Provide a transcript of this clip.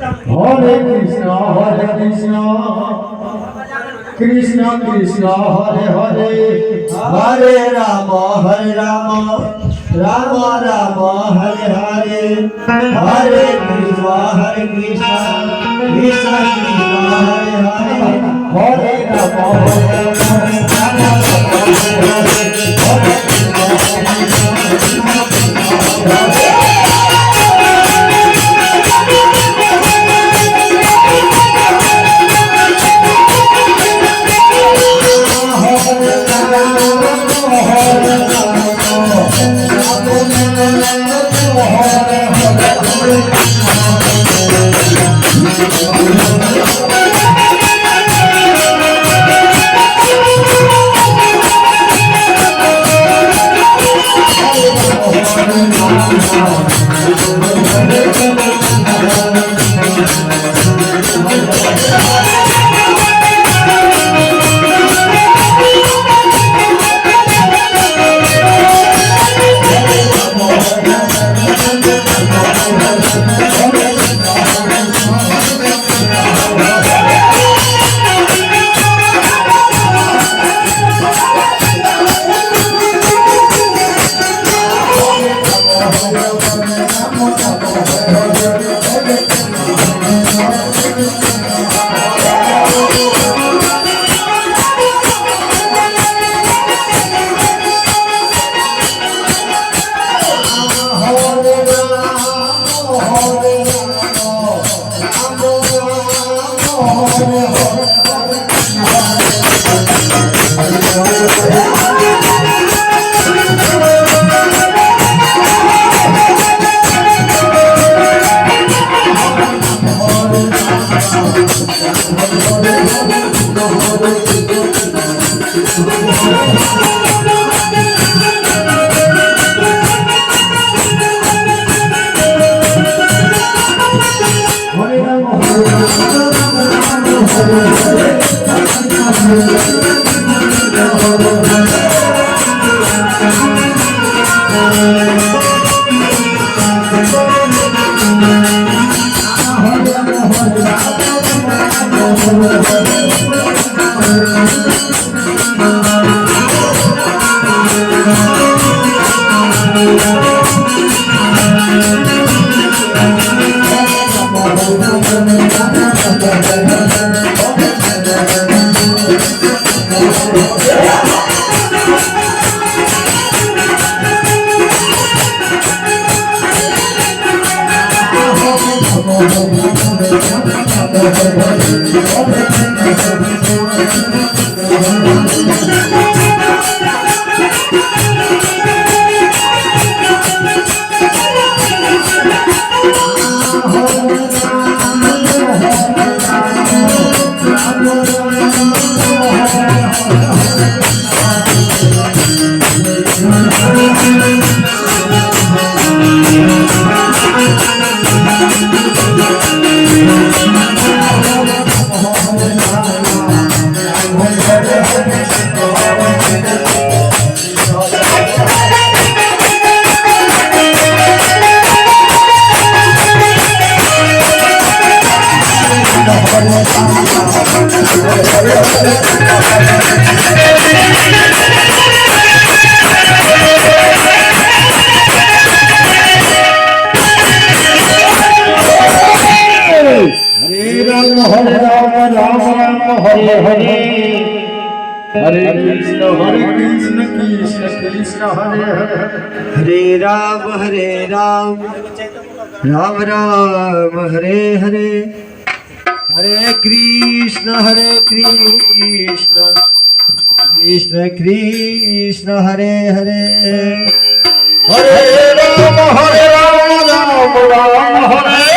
Hare Krishna, Krishna Krishna, Hare Hare, Hare Rama, Rama Rama, Hare Hare, Hare Krishna, Krishna Krishna, Hare Hare, Hare Rama, Rama Rama, Hare Hare. Hare Krishna, Krishna Krishna, Hare Hare, Hare Ram, Ram Ram, Hare Hare, Hare Krishna, Krishna Krishna, Hare Hare, Hare Ram, Ram Ram, Hare